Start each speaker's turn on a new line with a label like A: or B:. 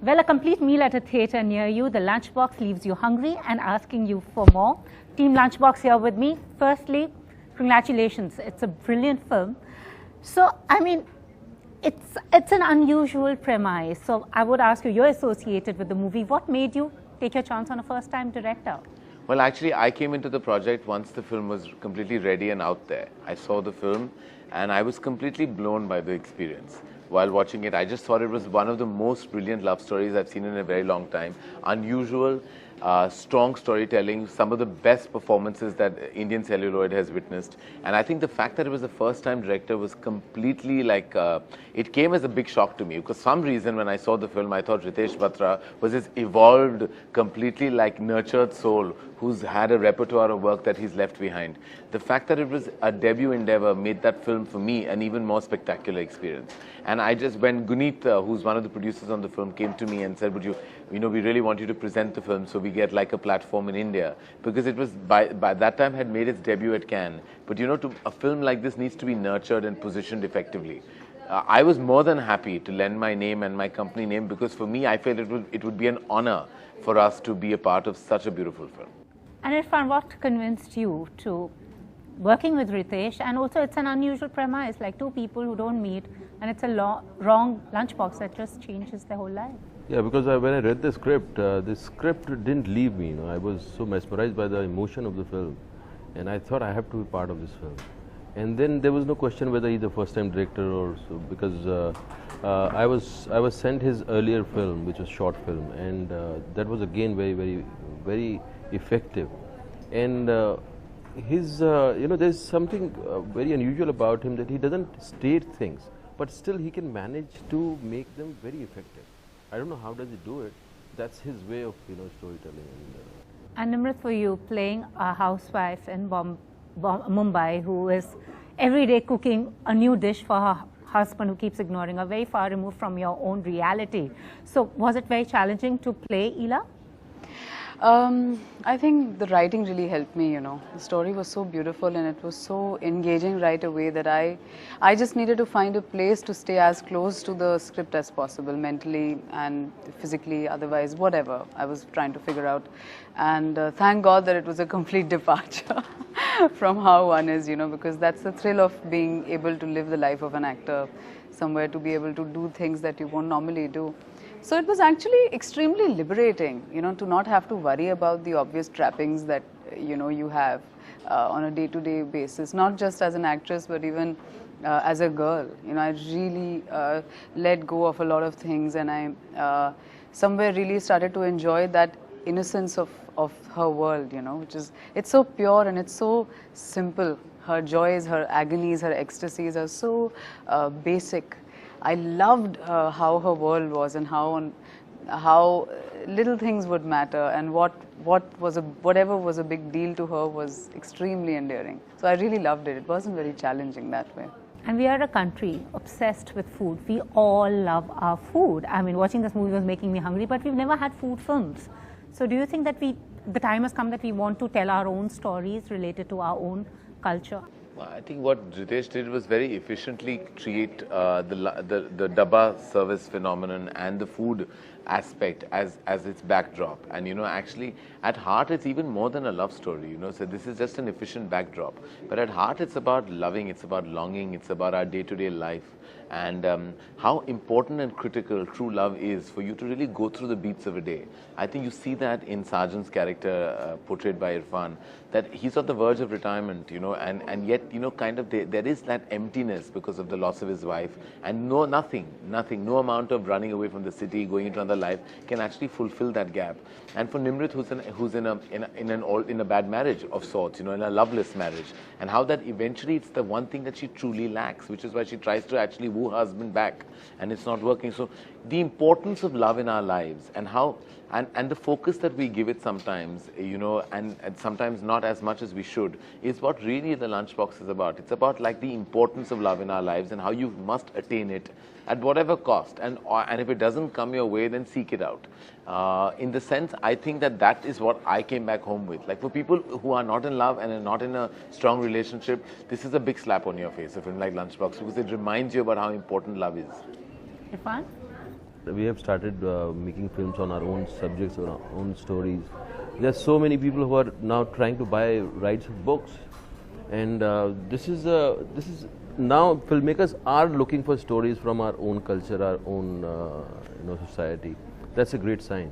A: Well, a complete meal at a theatre near you. The Lunchbox leaves you hungry and asking you for more. Team Lunchbox here with me. Firstly, congratulations. It's a brilliant film. So, I mean, it's an unusual premise. So, I would ask you, you're associated with the movie. What made you take your chance on a first-time director?
B: Well, actually, I came into the project once the film was completely ready and out there. I saw the film and I was completely blown by the experience. While watching it, I just thought it was one of the most brilliant love stories I've seen in a very long time. Unusual, strong storytelling, some of the best performances that Indian celluloid has witnessed. And I think the fact that it was the first-time director was completely like, it came as a big shock to me. Because some reason when I saw the film, I thought Ritesh Batra was this evolved, completely like nurtured soul who's had a repertoire of work that he's left behind. The fact that it was a debut endeavor made that film for me an even more spectacular experience. And when Guneet, who's one of the producers on the film, came to me and said, would you know, we really want you to present the film so we get like a platform in India. Because it was, by that time, had made its debut at Cannes. But you know, a film like this needs to be nurtured and positioned effectively. I was more than happy to lend my name and my company name because for me, I felt it would be an honor for us to be a part of such a beautiful film.
A: And Irrfan, what convinced you to working with Ritesh? And also, it's an unusual premise, like two people who don't meet, and it's a wrong lunchbox that just changes their whole life.
C: Yeah, because when I read the script didn't leave me. You know, I was so mesmerized by the emotion of the film, and I thought I have to be part of this film. And then there was no question whether he's the first-time director or so, because I was sent his earlier film, which was short film, and that was again very effective. And his, you know, there's something very unusual about him that he doesn't state things, but still he can manage to make them very effective. I don't know how does he do it. That's his way of, you know, storytelling.
A: And Nimrat, for you, playing a housewife in Mumbai who is every day cooking a new dish for her husband who keeps ignoring her, very far removed from your own reality. So was it very challenging to play Ila?
D: I think the writing really helped me, you know. The story was so beautiful and it was so engaging right away that I just needed to find a place to stay as close to the script as possible, mentally and physically, otherwise, whatever I was trying to figure out. And thank God that it was a complete departure from how one is, you know, because that's the thrill of being able to live the life of an actor, somewhere to be able to do things that you won't normally do. So it was actually extremely liberating, you know, to not have to worry about the obvious trappings that, you know, you have on a day-to-day basis, not just as an actress, but even as a girl. You know, I really let go of a lot of things, and I somewhere really started to enjoy that innocence of her world, you know, which is, it's so pure and it's so simple. Her joys, her agonies, her ecstasies are so basic. I loved how her world was and how little things would matter, and whatever was a big deal to her was extremely endearing. So I really loved it. It wasn't very challenging that way.
A: And we are a country obsessed with food. We all love our food. I mean, watching this movie was making me hungry, but we've never had food films. So do you think that the time has come that we want to tell our own stories related to our own culture?
B: Well, I think what Ritesh did was very efficiently create the dabba service phenomenon and the food aspect as its backdrop. And you know, actually at heart it's even more than a love story, you know, so this is just an efficient backdrop. But at heart it's about loving, it's about longing, it's about our day-to-day life, and how important and critical true love is for you to really go through the beats of a day. I think you see that in Sarjan's character portrayed by Irrfan, that he's on the verge of retirement, you know, and yet, you know, kind of there is that emptiness because of the loss of his wife, and no amount of running away from the city, going into another life can actually fulfill that gap. And for Nimrat, who's in a bad marriage of sorts, you know, in a loveless marriage, and how that eventually it's the one thing that she truly lacks, which is why she tries to actually woo her husband back, and it's not working. So the importance of love in our lives, and how and the focus that we give it sometimes, you know, and sometimes not as much as we should, is what really the Lunchbox is about. It's about like the importance of love in our lives and how you must attain it at whatever cost, and if it doesn't come your way, then seek it out. In the sense, I think that is what I came back home with. Like for people who are not in love and are not in a strong relationship, this is a big slap on your face, a film like Lunchbox, because it reminds you about how important love is.
A: Irrfan?
C: we have started making films on our own subjects, on our own stories. There's so many people who are now trying to buy rights of books, and this is now filmmakers are looking for stories from our own culture, our own society. That's a great sign.